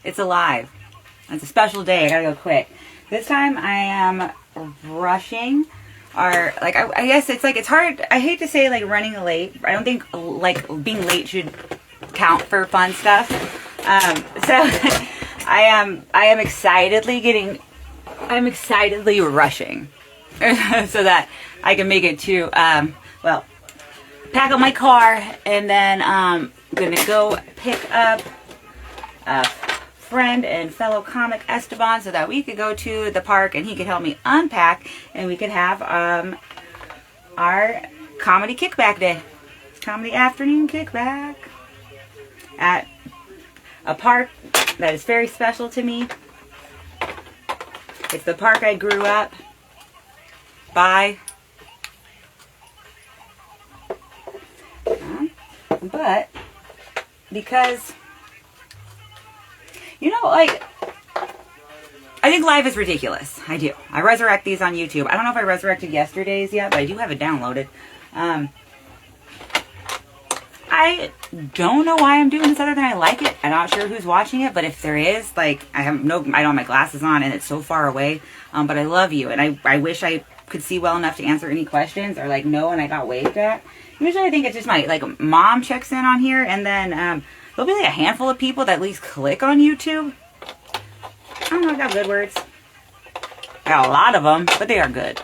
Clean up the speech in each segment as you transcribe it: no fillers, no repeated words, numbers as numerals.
It's alive. It's a special day. I gotta go quick. This time I am rushing. Or, like, I guess it's like, it's hard. I hate to say, like, running late. I don't think, like, being late should count for fun stuff. So I am excitedly rushing so that I can make it to, well, pack up my car, and then I'm gonna go pick up a friend and fellow comic Esteban so that we could go to the park and he could help me unpack and we could have our comedy kickback day. Comedy afternoon kickback at a park that is very special to me. It's the park I grew up by. But because, you know, like, I think life is ridiculous. I do. I resurrect these on YouTube. I don't know if I resurrected yesterday's yet, but I do have it downloaded. I don't know why I'm doing this other than I like it. I'm not sure who's watching it, but if there is, like, I don't have my glasses on and it's so far away. But I love you, and I wish I could see well enough to answer any questions, or like no, and I got waved at. Usually I think it's just my, like, mom checks in on here, and then there'll be like a handful of people that at least click on YouTube. I don't know, I got good words. I got a lot of them, but they are good.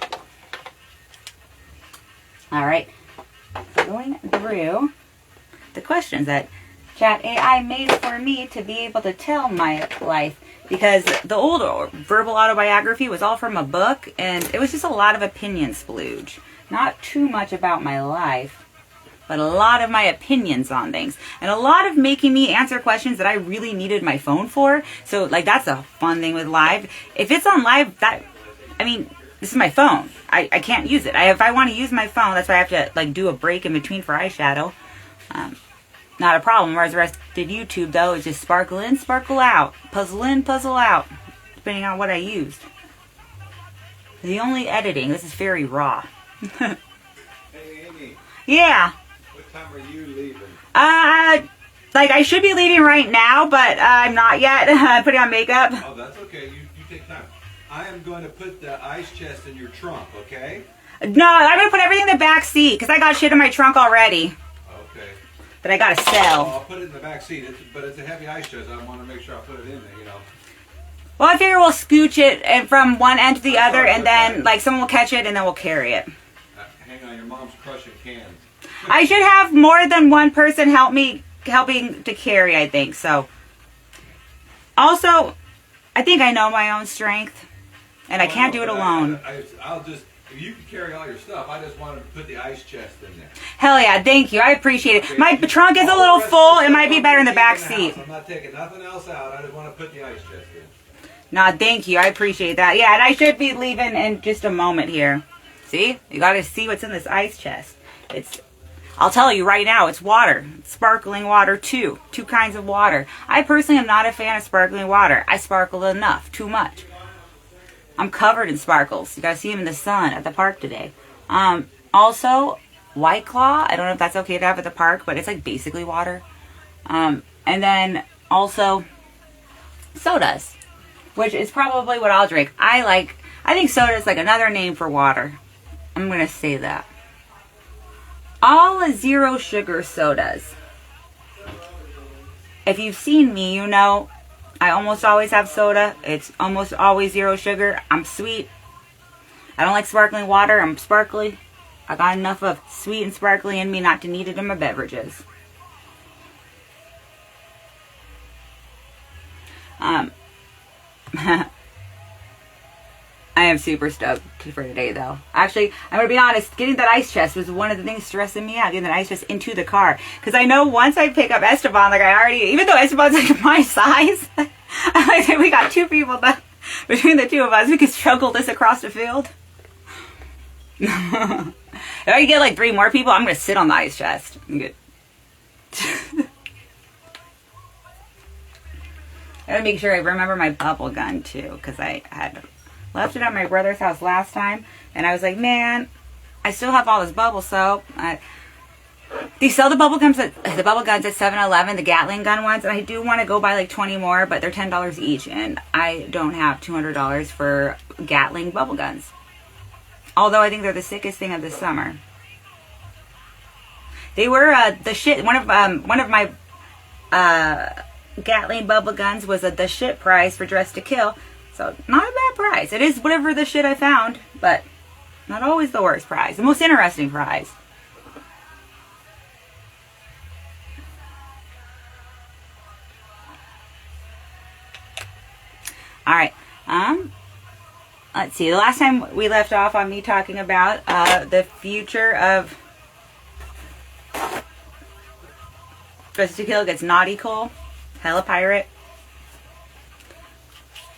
Alright, going through the questions that Chat AI made for me to be able to tell my life, because the old verbal autobiography was all from a book, and it was just a lot of opinion splooge. Not too much about my life, but a lot of my opinions on things, and a lot of making me answer questions that I really needed my phone for. So, like, that's a fun thing with live. If it's on live, this is my phone. I can't use it. If I want to use my phone, that's why I have to, like, do a break in between for eyeshadow. Not a problem. Resurrected YouTube, though, is just sparkle in, sparkle out. Puzzle in, puzzle out. Depending on what I used. The only editing, this is very raw. Hey, Amy. Yeah. What time are you leaving? Like, I should be leaving right now, but I'm not yet. I'm putting on makeup. Oh, that's okay. You take time. I am going to put the ice chest in your trunk, okay? No, I'm going to put everything in the back seat, because I got shit in my trunk already. Okay. That I got to sell. Well, I'll put it in the back seat, but it's a heavy ice chest. I want to make sure I put it in there, you know. Well, I figure we'll scooch it and from one end to the other, and then, like, someone will catch it, and then we'll carry it. Hang on, your mom's crushing cans. I should have more than one person helping to carry, I think, so. Also, I think I know my own strength, and I can't do it alone. I'll just, if you can carry all your stuff, I just wanted to put the ice chest in there. Hell yeah, thank you. I appreciate it. Okay, My trunk is a little full. It might be better in the back seat. I'm not taking nothing else out. I just want to put the ice chest in. Nah, thank you. I appreciate that. Yeah, and I should be leaving in just a moment here. See? You gotta see what's in this ice chest. I'll tell you right now, it's water. Sparkling water, too. Two kinds of water. I personally am not a fan of sparkling water. I sparkle enough. Too much. I'm covered in sparkles. You gotta see them in the sun at the park today. Also, White Claw. I don't know if that's okay to have at the park, but it's like basically water. And then also sodas, which is probably what I'll drink. I think soda is like another name for water. I'm gonna say that. All zero sugar sodas. If you've seen me, you know I almost always have soda. It's almost always zero sugar. I'm sweet. I don't like sparkling water. I'm sparkly. I got enough of sweet and sparkly in me not to need it in my beverages. I am super stoked for today, though. Actually, I'm going to be honest, getting that ice chest was one of the things stressing me out, getting that ice chest into the car. Because I know once I pick up Esteban, like even though Esteban's like my size, I think we got two people that, between the two of us, we could struggle this across the field. If I get like 3 more people, I'm going to sit on the ice chest. I'm good. I gotta make sure I remember my bubble gun too, because I had left it at my brother's house last time, and I was like, man, I still have all this bubble soap. They sell the bubble guns at 7-Eleven, the Gatling gun ones, and I do want to go buy like 20 more, but they're $10 each, and I don't have $200 for Gatling bubble guns. Although I think they're the sickest thing of the summer. They were the shit. One of my Gatling bubble guns was the shit price for Dress to Kill, so not a bad price. It is whatever the shit I found, but not always the worst prize. The most interesting prize. All right. Let's see. The last time we left off on me talking about the future of Dress to Kill gets naughty Cole, hella pirate.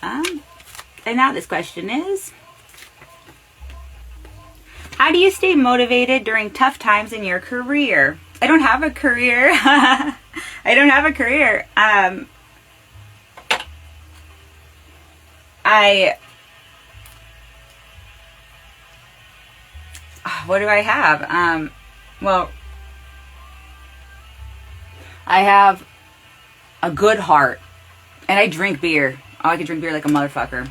And now this question is, how do you stay motivated during tough times in your career? I don't have a career. I don't have a career. What do I have? Well, I have a good heart, and I drink beer. Oh, I can drink beer like a motherfucker.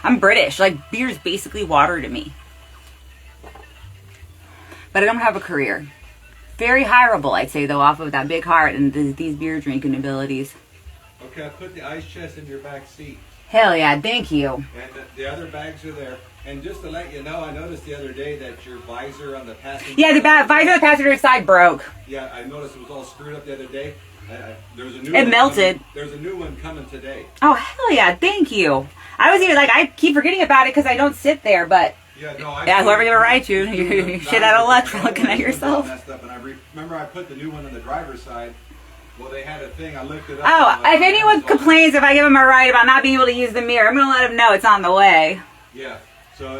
I'm British. Like, beer's basically water to me. But I don't have a career. Very hireable, I'd say, though, off of that big heart and these beer drinking abilities. Okay, I put the ice chest in your back seat. Hell yeah, thank you. And the other bags are there. And just to let you know, I noticed the other day that your visor on the passenger... Yeah, the visor on the passenger side broke. Yeah, I noticed it was all screwed up the other day. There was a new it melted. There's a new one coming today. Oh, hell yeah, thank you. I was even like, I keep forgetting about it because I don't sit there, but... Yeah, no, whoever you write you, you shit out of luck for looking at yourself. Messed up, and remember I put the new one on the driver's side. Well, they had a thing. I looked it up. Oh, if anyone complains if I give them a ride about not being able to use the mirror, I'm going to let them know it's on the way. Yeah, so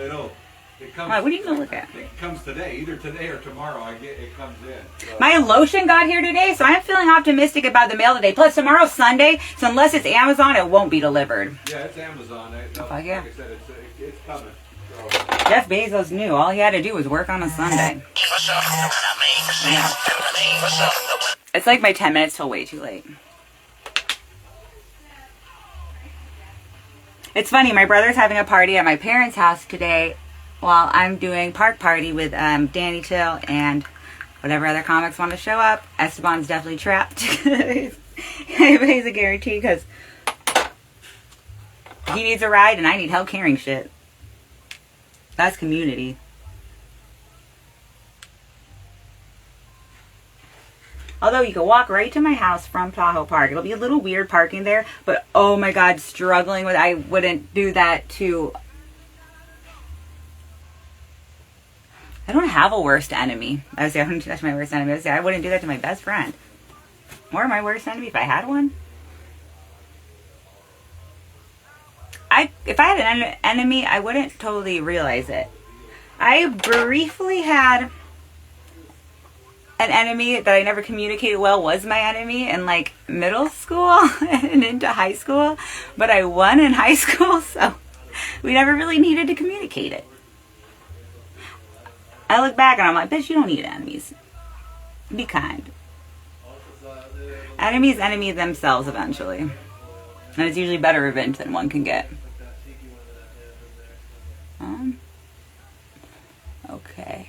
it comes. What do you look at? It comes today, either today or tomorrow. It comes in. So. My lotion got here today, so I'm feeling optimistic about the mail today. Plus, tomorrow's Sunday, so unless it's Amazon, it won't be delivered. Yeah, it's Amazon. Fuck yeah. Like I said, it's coming. So. Jeff Bezos knew all he had to do was work on a Sunday. Yeah. It's like my 10 minutes till way too late. It's funny, my brother's having a party at my parents' house today while I'm doing park party with Danny Till and whatever other comics want to show up. Esteban's definitely trapped. He's a guarantee because he needs a ride and I need help carrying shit. That's community. Although you can walk right to my house from Tahoe Park. It'll be a little weird parking there, but oh my god, struggling with, I wouldn't do that to, I don't have a worst enemy. I would say I wouldn't, that's my worst enemy. I would say I wouldn't do that to my best friend. Or my worst enemy if I had one. If I had an enemy, I wouldn't totally realize it. I briefly had an enemy that I never communicated well was my enemy in like middle school and into high school, but I won in high school, so we never really needed to communicate it. I look back and I'm like, bitch, you don't need enemies. Be kind. Enemies enemy themselves eventually. And it's usually better revenge than one can get. Okay.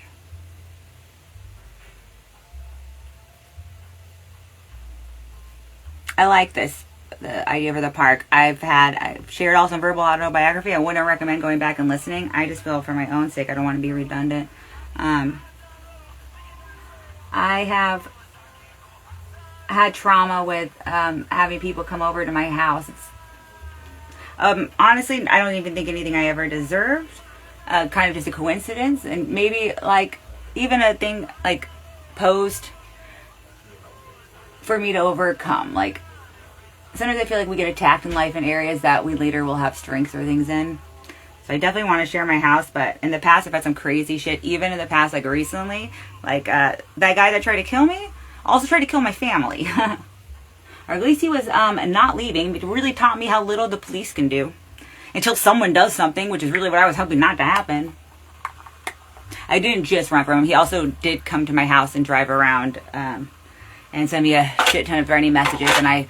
I like this, the idea for the park. I've shared also verbal autobiography. I wouldn't recommend going back and listening. I just feel for my own sake, I don't want to be redundant. I have had trauma with having people come over to my house. It's, honestly, I don't even think anything I ever deserved. Kind of just a coincidence, and maybe like even a thing like posed for me to overcome. Like sometimes I feel like we get attacked in life in areas that we later will have strengths or things in. So I definitely want to share my house, but in the past I've had some crazy shit. Even in the past, like recently, like that guy that tried to kill me also tried to kill my family. Or at least he was not leaving. It really taught me how little the police can do. Until someone does something, which is really what I was hoping not to happen. I didn't just run from him. He also did come to my house and drive around and send me a shit ton of threatening messages. And I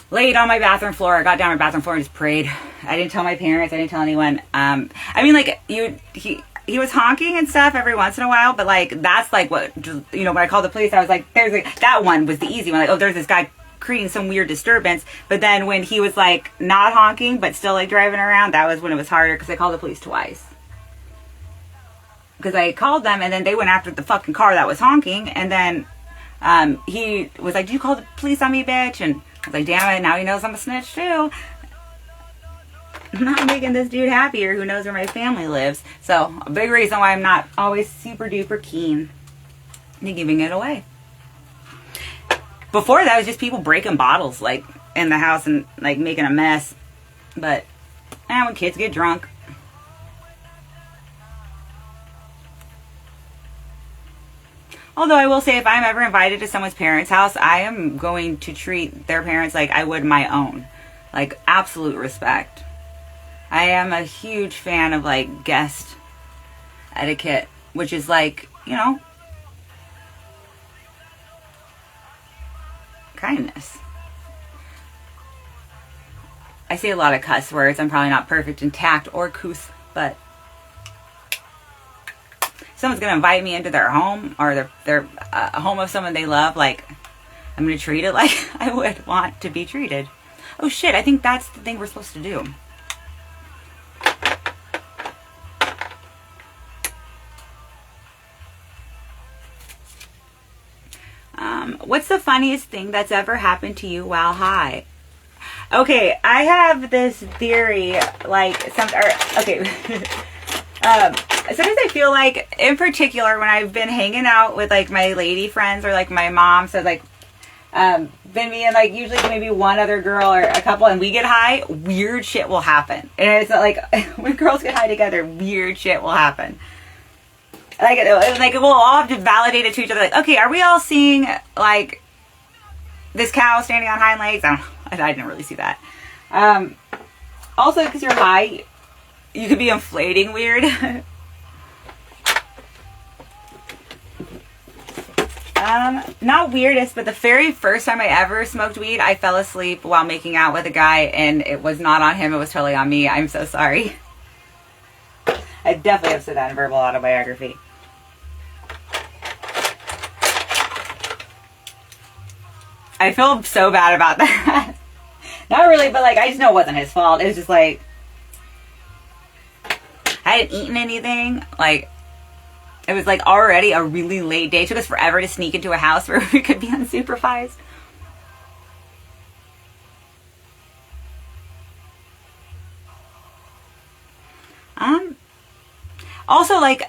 laid on my bathroom floor. I got down on my bathroom floor and just prayed. I didn't tell my parents. I didn't tell anyone. I mean, like, he was honking and stuff every once in a while, but like, that's like what, you know, when I called the police, I was like, there's like, that one was the easy one. Like, oh, there's this guy creating some weird disturbance. But then when he was like not honking, but still like driving around, that was when it was harder, because I called the police twice. Because I called them and then they went after the fucking car that was honking. And then he was like, "Did you call the police on me, bitch?" And I was like, "Damn it, now he knows I'm a snitch too." I'm not making this dude happier who knows where my family lives. So, a big reason why I'm not always super duper keen to giving it away. Before that, it was just people breaking bottles, like, in the house and, like, making a mess. But, when kids get drunk. Although I will say, if I'm ever invited to someone's parents' house, I am going to treat their parents like I would my own. Like, absolute respect. I am a huge fan of, like, guest etiquette, which is, like, you know, kindness. I say a lot of cuss words. I'm probably not perfect in tact or couth, but someone's going to invite me into their home or their home of someone they love, like, I'm going to treat it like I would want to be treated. Oh, shit, I think that's the thing we're supposed to do. What's the funniest thing that's ever happened to you while high? Okay, I have this theory, like, okay. Sometimes I feel like, in particular, when I've been hanging out with, like, my lady friends or, like, my mom, so, like, been me and, like, usually maybe one other girl or a couple, and we get high, weird shit will happen. And it's like, when girls get high together, weird shit will happen. Like we'll all have to validate it to each other. Like, okay, are we all seeing, like, this cow standing on hind legs? I don't know. I didn't really see that. Also, because you're high, you could be inflating weird. Not weirdest, but the very first time I ever smoked weed, I fell asleep while making out with a guy, and it was not on him. It was totally on me. I'm so sorry. I definitely have said that in verbal autobiography. I feel so bad about that. Not really, but, like, I just know it wasn't his fault. It was just, like, I hadn't eaten anything. Like, it was, like, already a really late day. It took us forever to sneak into a house where we could be unsupervised. Also, like,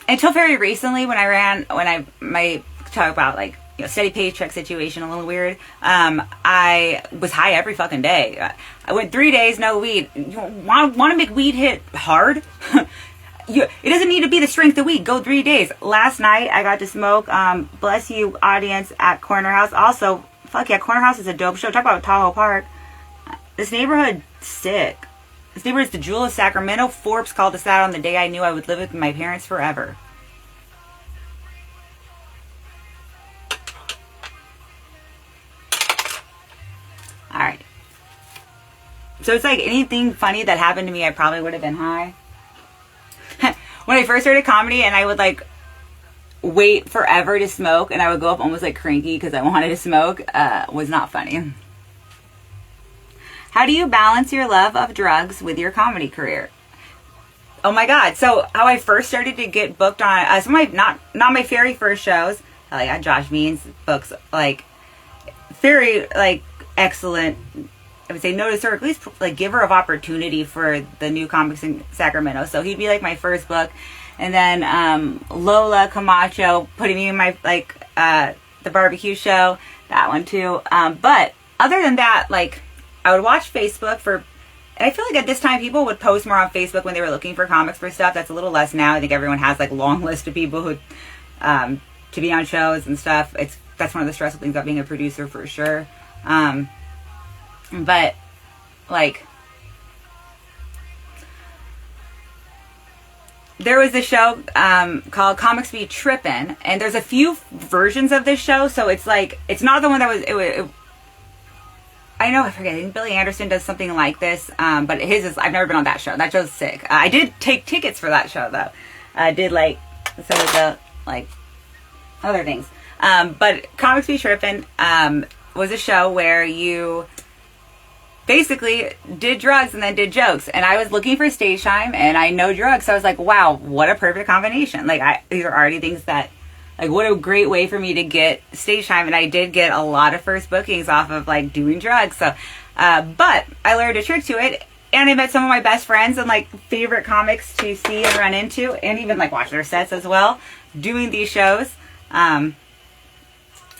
until very recently, when I might talk about, like, you know, steady paycheck situation, a little weird. I was high every fucking day. I went 3 days, no weed. You want to make weed hit hard? It doesn't need to be the strength of weed. Go 3 days. Last night, I got to smoke, bless you, audience, at Corner House. Also, fuck yeah, Corner House is a dope show. Talk about Tahoe Park. This neighborhood, sick. This neighborhood is the jewel of Sacramento. Forbes called us out on the day I knew I would live with my parents forever. Alright. So it's like anything funny that happened to me, I probably would have been high. When I first started comedy and I would, like, wait forever to smoke and I would go up almost, like, cranky because I wanted to smoke, was not funny. How do you balance your love of drugs with your comedy career? Oh my god. So how I first started to get booked on some of my, not my very first shows. Like, I had Josh Means books, like, very, like, excellent, I would say, notice or at least, like, giver of opportunity for the new comics in Sacramento. So he'd be, like, my first book. And then Lola Camacho putting me in my, like, the barbecue show, that one too. But other than that, like, I would watch Facebook for, and I feel like at this time people would post more on Facebook when they were looking for comics for stuff. That's a little less now. I think everyone has, like, long list of people who to be on shows and stuff. That's one of the stressful things about being a producer, for sure. But, like, there was a show called Comics Be Trippin', and there's a few versions of this show, so it's like, it's not the one that was, I know, I forget, I think Billy Anderson does something like this, but his is, I've never been on that show. That show's sick. I did take tickets for that show, though. I did, like, some of the, like, other things. But Comics Be Trippin' was a show where you basically did drugs and then did jokes. And I was looking for stage time, and I know drugs, so I was like, wow, what a perfect combination. Like, these are already things that, like, what a great way for me to get stage time. And I did get a lot of first bookings off of, like, doing drugs. So, but I learned a trick to it, and I met some of my best friends and, like, favorite comics to see and run into, and even, like, watch their sets as well, doing these shows.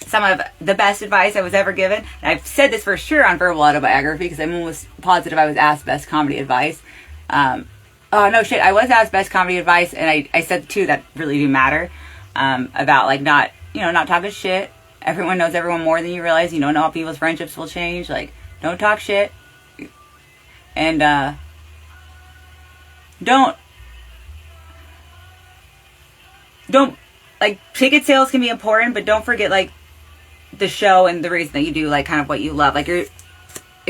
Some of the best advice I was ever given. And I've said this for sure on Verbal Autobiography, because I'm almost positive I was asked best comedy advice. Oh, no shit, I was asked best comedy advice, and I said two that really do matter. About, like, not talking shit. Everyone knows everyone more than you realize. You don't know how people's friendships will change. Like, don't talk shit. And, don't, like, ticket sales can be important, but don't forget, like, the show and the reason that you do, like, kind of what you love. Like, if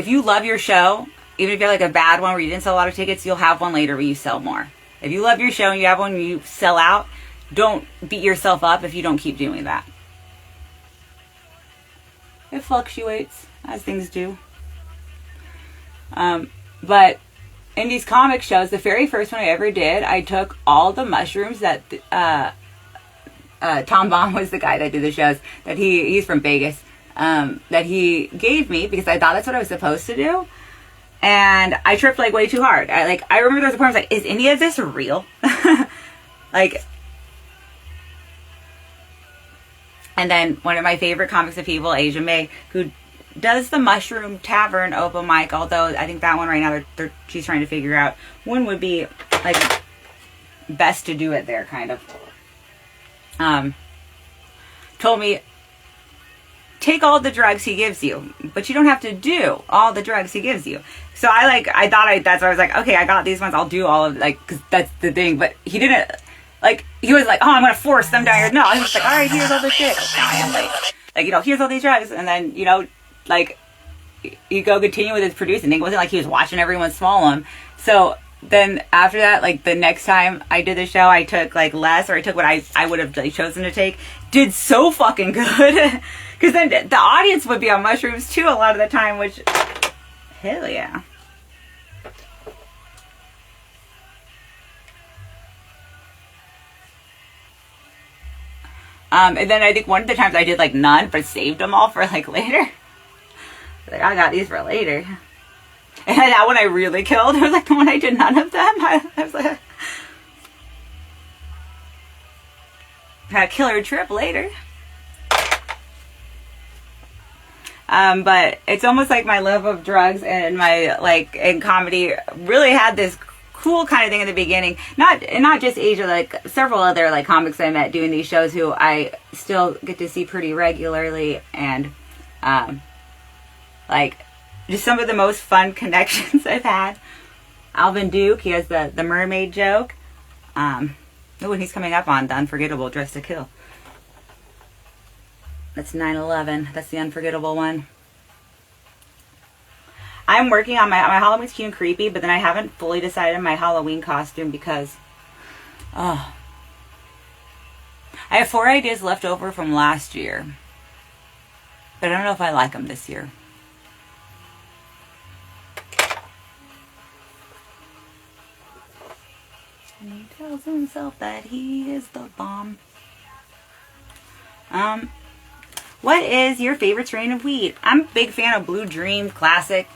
you love your show, even if you have, like, a bad one where you didn't sell a lot of tickets, you'll have one later where you sell more. If you love your show and you have one where you sell out, don't beat yourself up if you don't keep doing that. It fluctuates, as things do. But in these comic shows, the very first one I ever did, I took all the mushrooms that Tom Baum was the guy that did the shows, that he's from Vegas, that he gave me, because I thought that's what I was supposed to do. And I tripped, like, way too hard. I remember there was a point I was like, is any of this real? Like, and then one of my favorite comics of people, Asia May, who does the Mushroom Tavern open mic, although I think that one right now, she's trying to figure out when would be, like, best to do it there, kind of. Told me, take all the drugs he gives you, but you don't have to do all the drugs he gives you. So that's why I was like, okay, I got these ones, I'll do all of, like, because that's the thing. But he didn't, like, he was like, oh, I'm gonna force them down your, no, he was like, all right, here's all the shit. Like, here's all these drugs, and then, like, you go continue with his producing thing. It wasn't like he was watching everyone swallow them. So then after that, like, the next time I did the show, I took, like, less, or I took what I would have, like, chosen to take. Did so fucking good. Because then the audience would be on mushrooms too a lot of the time, which, hell yeah. And then I think one of the times I did, like, none, but saved them all for, like, later. Like, I got these for later. And that one I really killed. It was, like, the one I did none of them. I was like, had a killer trip later. But it's almost like my love of drugs and my, like, in comedy really had this cool kind of thing in the beginning. Not just Asia, like, several other, like, comics I met doing these shows who I still get to see pretty regularly, and, like, just some of the most fun connections I've had. Alvin Duke, he has the mermaid joke. And he's coming up on The Unforgettable Dress to Kill. That's 9/11. That's the unforgettable one. I'm working on my Halloween's cute and creepy, but then I haven't fully decided on my Halloween costume because, I have 4 ideas left over from last year, but I don't know if I like them this year. And he tells himself that he is the bomb. What is your favorite strain of weed? I'm a big fan of Blue Dream Classic.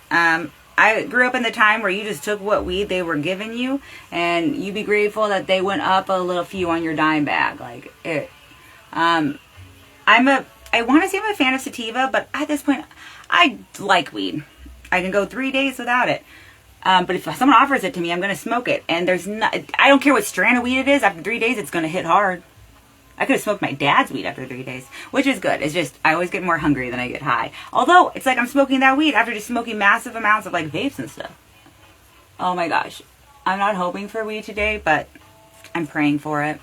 I grew up in the time where you just took what weed they were giving you, and you be grateful that they went up a little few on your dime bag. Like it. I want to say I'm a fan of sativa, but at this point, I like weed. I can go 3 days without it. But if someone offers it to me, I'm going to smoke it. And I don't care what strand of weed it is. After 3 days, it's going to hit hard. I could have smoked my dad's weed after 3 days, which is good. It's just, I always get more hungry than I get high. Although, it's like I'm smoking that weed after just smoking massive amounts of, like, vapes and stuff. Oh my gosh. I'm not hoping for weed today, but I'm praying for it.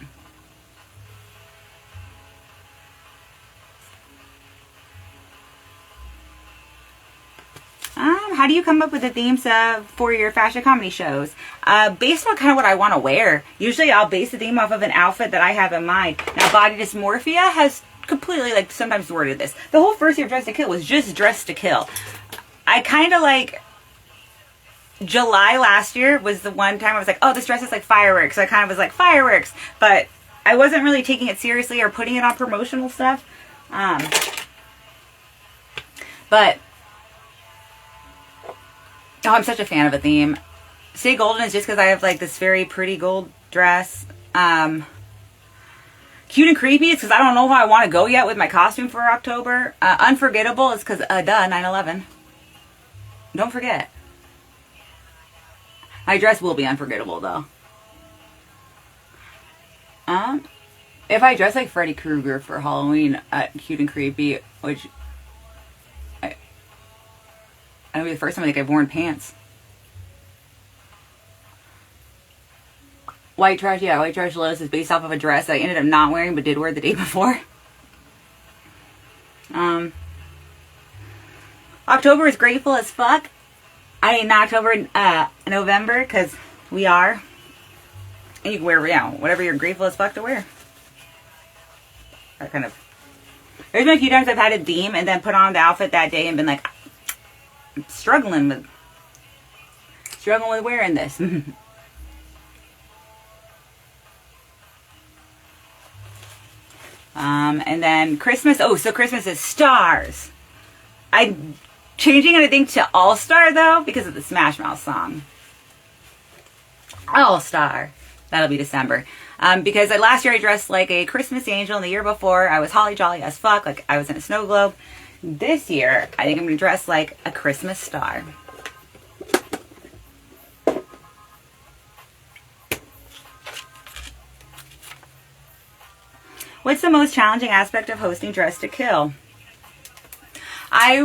How do you come up with the themes for your fashion comedy shows? Based on kind of what I want to wear. Usually I'll base the theme off of an outfit that I have in mind. Now, body dysmorphia has completely, like, sometimes worded this. The whole first year of Dress to Kill was just Dress to Kill. I kind of like... July last year was the one time I was like, oh, this dress is like fireworks. So I kind of was like, fireworks. But I wasn't really taking it seriously or putting it on promotional stuff. But... Oh, I'm such a fan of a theme. Say golden is just because I have like this very pretty gold dress. Cute and creepy is because I don't know how I want to go yet with my costume for October. Unforgettable is because, 9/11. Don't forget. My dress will be unforgettable though. If I dress like Freddy Krueger for Halloween, cute and creepy, which... That'll be the first time I think I've worn pants. White Trash, yeah, White Trash Lotus is based off of a dress that I ended up not wearing but did wear the day before. October is grateful as fuck. I mean, not October, November, because we are. And you can wear, whatever you're grateful as fuck to wear. That kind of... There's been a few times I've had a theme and then put on the outfit that day and been like... struggling with wearing this. And then Christmas. Oh, so Christmas is stars. I'm changing it, I think, to All Star though because of the Smash Mouth song. All Star. That'll be December. Because last year I dressed like a Christmas angel, and the year before I was holly jolly as fuck, like I was in a snow globe. This year, I think I'm going to dress like a Christmas star. What's the most challenging aspect of hosting Dress to Kill? I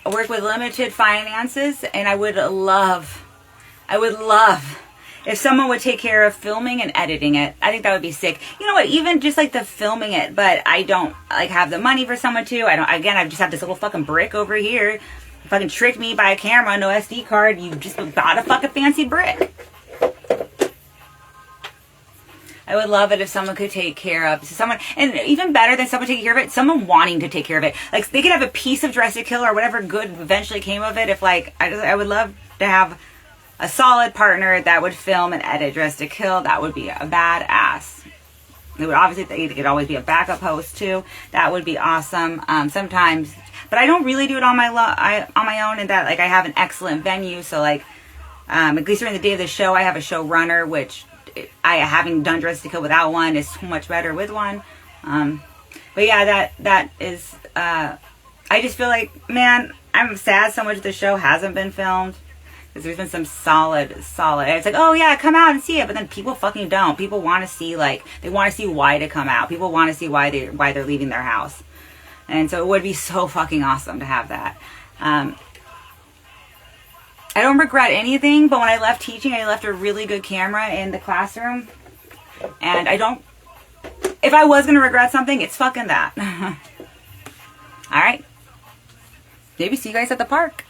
work with limited finances, and I would love if someone would take care of filming and editing it. I think that would be sick. You know what? Even just like the filming it, but I don't like have the money for someone to. I just have this little fucking brick over here. Fucking tricked me by a camera, no SD card. You just got a fucking fancy brick. I would love it if someone could take care of someone, and even better than someone taking care of it, someone wanting to take care of it. Like they could have a piece of Dress to Kill or whatever good eventually came of it. If like I would love to have a solid partner that would film and edit Dress to Kill. That would be a badass. It would obviously, it could always be a backup host too. That would be awesome. Sometimes, but I don't really do it on my own. In that, like, I have an excellent venue. So like, at least during the day of the show, I have a showrunner, which I having done Dress to Kill without one is so much better with one. But yeah, that is. I just feel like, man, I'm sad so much the show hasn't been filmed. Because there's been some solid. It's like, oh yeah, come out and see it. But then people fucking don't. People want to see, like, they want to see why to come out. People want to see why they're leaving their house. And so it would be so fucking awesome to have that. I don't regret anything, but when I left teaching, I left a really good camera in the classroom. And if I was going to regret something, it's fucking that. Alright. Maybe see you guys at the park.